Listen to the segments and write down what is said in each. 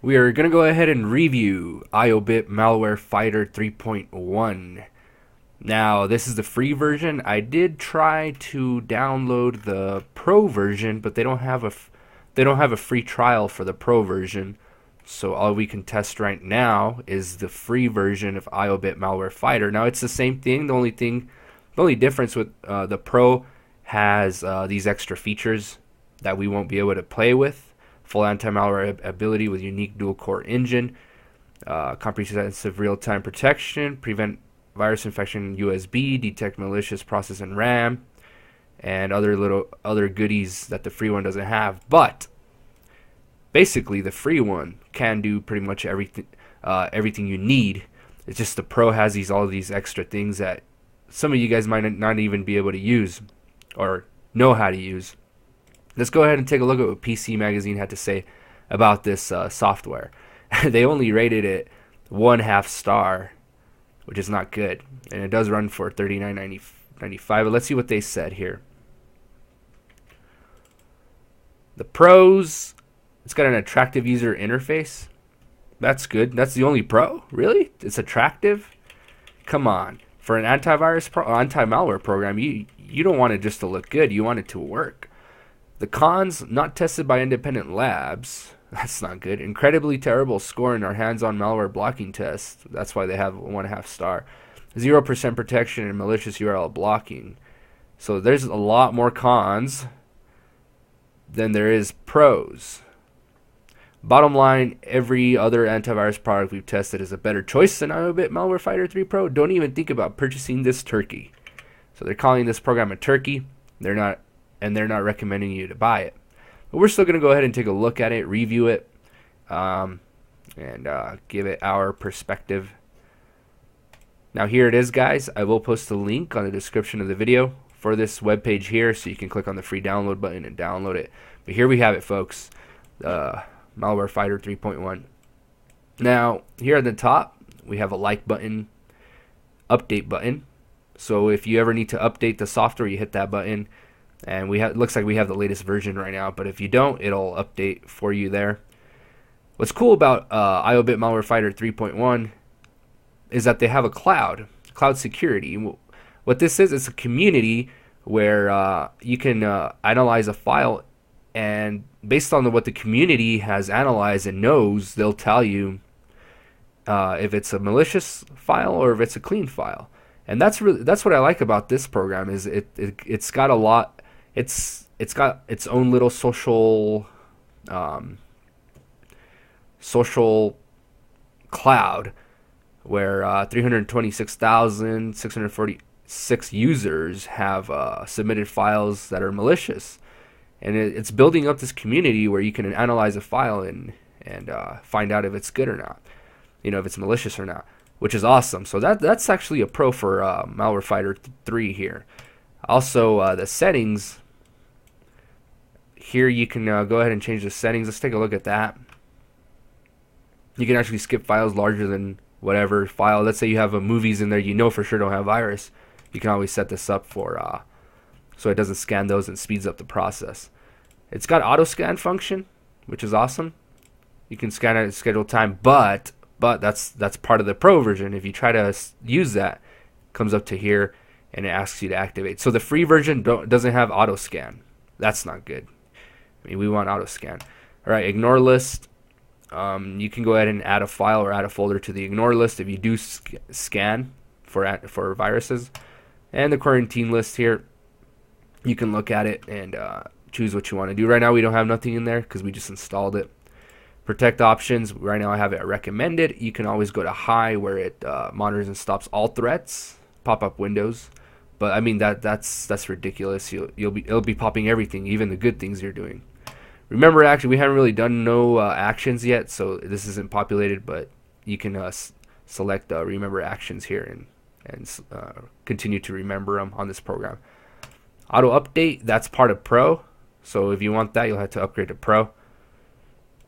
We are going to go ahead and review Iobit Malware Fighter 3.1. Now, this is the free version. I did try to download the pro version, but they don't have a free trial for the pro version. So all we can test right now is the free version of Iobit Malware Fighter. Now, it's the same thing. The only difference with the pro has these extra features that we won't be able to play with. Full anti-malware ability with unique dual-core engine, comprehensive real-time protection, prevent virus infection USB, detect malicious process in RAM, and other goodies that the free one doesn't have. But basically, the free one can do pretty much everything you need. It's just the pro has all these extra things that some of you guys might not even be able to use or know how to use. Let's go ahead and take a look at what PC Magazine had to say about this software. They only rated it 1/2 star, which is not good, and it does run for $39.95. But let's see what they said here. The pros: it's got an attractive user interface. That's good. That's the only pro? Really? It's attractive? Come on. For an anti-malware program, you don't want it just to look good. You want it to work. The cons: not tested by independent labs. That's not good. Incredibly terrible score in our hands-on malware blocking test. That's why they have 1/2 star. 0% protection and malicious URL blocking. So there's a lot more cons than there is pros. Bottom line, every other antivirus product we've tested is a better choice than Iobit Malware Fighter 3 Pro. Don't even think about purchasing this turkey. So they're calling this program a turkey. They're not recommending you to buy it. But we're still going to go ahead and take a look at it, review it, and give it our perspective. Now here it is, guys. I will post a link on the description of the video for this web page here, so you can click on the free download button and download it. But here we have it, folks. Malware Fighter 3.1. Now here at the top we have a like button, update button. So if you ever need to update the software, you hit that button. And looks like we have the latest version right now, but if you don't, it'll update for you there. What's cool about Iobit Malware Fighter 3.1 is that they have a cloud security. What this is, it's a community where you can analyze a file, and based on what the community has analyzed and knows, they'll tell you if it's a malicious file or if it's a clean file. And that's what I like about this program is it's got a lot. It's got its own little social cloud where 326,646 users have submitted files that are malicious, and it's building up this community where you can analyze a file and find out if it's good or not, if it's malicious or not, which is awesome. So that's actually a pro for Malware Fighter 3 here. Also, the settings. Here you can go ahead and change the settings. Let's take a look at that. You can actually skip files larger than whatever file. Let's say you have movies in there for sure don't have virus. You can always set this up for so it doesn't scan those and speeds up the process. It's got auto scan function, which is awesome. You can scan it at scheduled time, but that's part of the pro version. If you try to use that, it comes up to here and it asks you to activate. So the free version doesn't have auto scan. That's not good. I mean, we want auto scan. All right, ignore list. You can go ahead and add a file or add a folder to the ignore list if you do scan for viruses. And the quarantine list here, you can look at it and choose what you want to do. Right now we don't have nothing in there because we just installed it. Protect options. Right now I have it recommended. You can always go to high where it monitors and stops all threats, pop-up windows. But I mean that's ridiculous. It'll be popping everything, even the good things you're doing. Remember action. We haven't really done no actions yet, so this isn't populated. But you can select remember actions here and continue to remember them on this program. Auto update. That's part of Pro. So if you want that, you'll have to upgrade to Pro.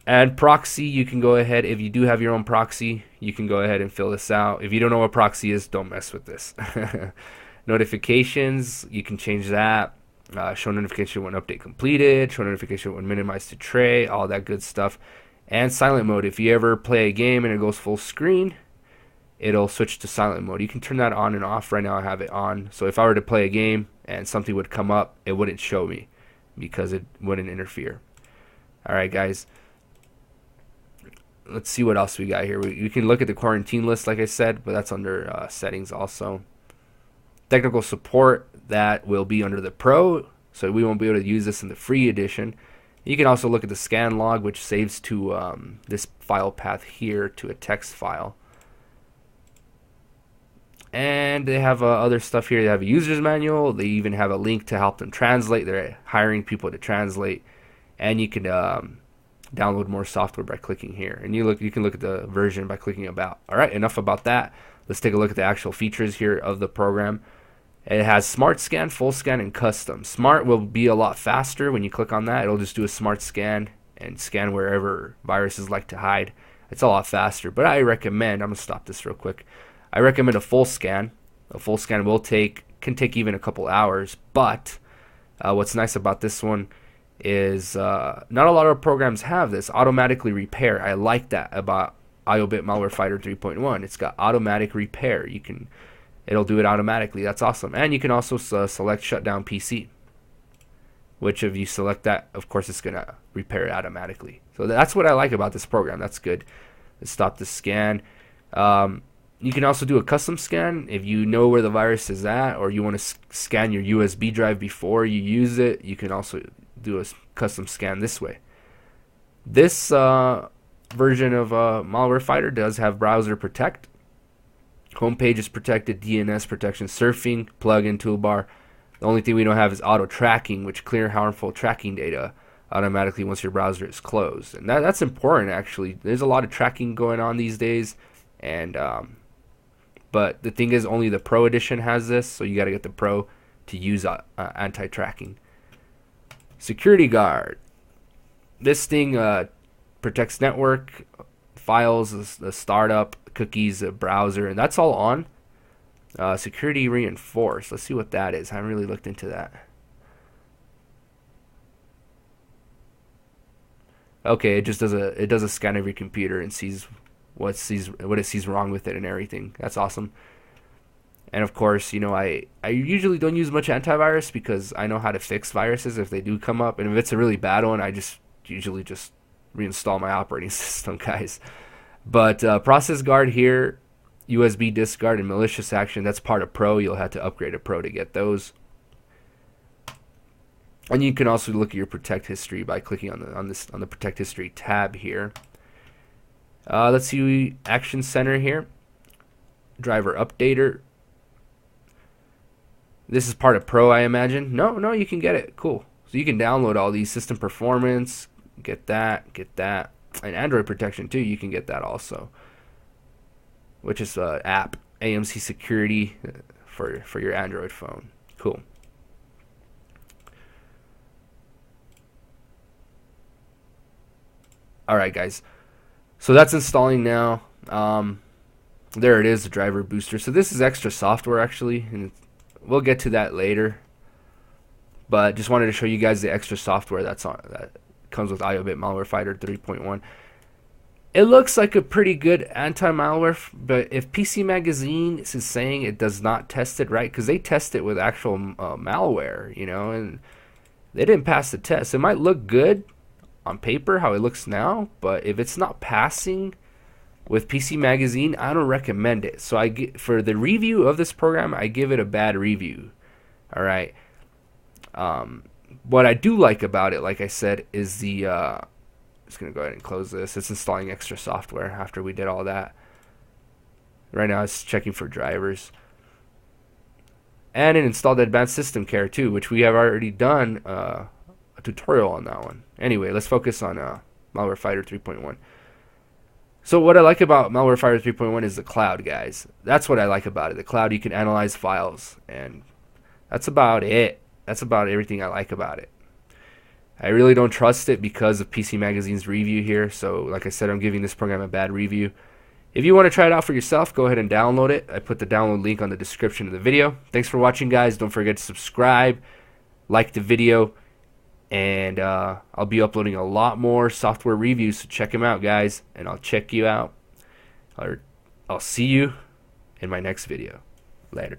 And proxy, you can go ahead, if you do have your own proxy, you can go ahead and fill this out. If you don't know what proxy is, don't mess with this. Notifications, you can change that. Show notification when update completed, show notification when minimized to tray, all that good stuff. And silent mode, if you ever play a game and it goes full screen, it'll switch to silent mode. You can turn that on and off. Right now I have it on, so if I were to play a game and something would come up, it wouldn't show me because it wouldn't interfere. Alright guys, let's see what else we got here. You can look at the quarantine list like I said, but that's under settings also. Technical support, that will be under the Pro, so we won't be able to use this in the free edition. You can also look at the scan log, which saves to this file path here to a text file. And they have other stuff here. They have a user's manual. They even have a link to help them translate. They're hiring people to translate. And you can download more software by clicking here. And you can look at the version by clicking about. All right, enough about that. Let's take a look at the actual features here of the program. It has smart scan, full scan, and custom. Smart will be a lot faster. When you click on that, it'll just do a smart scan and scan wherever viruses like to hide. It's a lot faster, but I recommend, I'm going to stop this real quick. I recommend a full scan. A full scan can take even a couple hours, but what's nice about this one is not a lot of programs have this automatically repair. I like that about Iobit Malware Fighter 3.1. It's got automatic repair. It'll do it automatically. That's awesome. And you can also select shutdown PC, which if you select that, of course it's gonna repair it automatically. So that's what I like about this program. That's good. Let's stop the scan. You can also do a custom scan if you know where the virus is at, or you want to scan your USB drive before you use it. You can also do a custom scan this way. This version of Malware Fighter does have browser protect. Homepage is protected, DNS protection, surfing, plugin, toolbar. The only thing we don't have is auto tracking, which clear harmful tracking data automatically once your browser is closed. And that's important actually. There's a lot of tracking going on these days, and but the thing is, only the Pro edition has this, so you got to get the Pro to use anti-tracking. Security Guard. This thing protects network, files, the startup, cookies, the browser, and that's all on. Security Reinforced. Let's see what that is. I haven't really looked into that. Okay, it just does a scan of your computer and sees what it sees wrong with it and everything. That's awesome. And of course, you know, I usually don't use much antivirus because I know how to fix viruses if they do come up, and if it's a really bad one, I usually just reinstall my operating system, guys. But process guard here, USB disk guard, and malicious action, that's part of Pro. You'll have to upgrade a Pro to get those. And you can also look at your protect history by clicking on the protect history tab here. Let's see, Action Center here, driver updater. This is part of Pro, I imagine. No, you can get it. Cool. So you can download all these. System performance, get that, and Android protection too. You can get that also, which is app AMC security for your Android phone. Cool. All right, guys. So that's installing now. There it is, the driver booster. So this is extra software actually, and we'll get to that later. But just wanted to show you guys the extra software that comes with Iobit Malware Fighter 3.1. It looks like a pretty good anti-malware, but if PC Magazine is saying it does not test it right, because they test it with actual malware, you know, and they didn't pass the test. It might look good on paper how it looks now, but if it's not passing with PC Magazine, I don't recommend it. So for the review of this program, I give it a bad review. All right. What I do like about it, like I said, is the just gonna go ahead and close this. It's installing extra software after we did all that. Right now it's checking for drivers, and it installed advanced system care too, which we have already done a tutorial on that one. Anyway, let's focus on Malware Fighter 3.1. So what I like about Malware Fighter 3.1 is the cloud, guys. That's what I like about it. The cloud, you can analyze files, and that's about it. That's about everything I like about it. I really don't trust it because of PC Magazine's review here. So like I said, I'm giving this program a bad review. If you want to try it out for yourself, go ahead and download it. I put the download link on the description of the video. Thanks for watching, guys. Don't forget to subscribe, like the video, And I'll be uploading a lot more software reviews, so check them out, guys. And I'll check you out, or I'll see you in my next video. Later.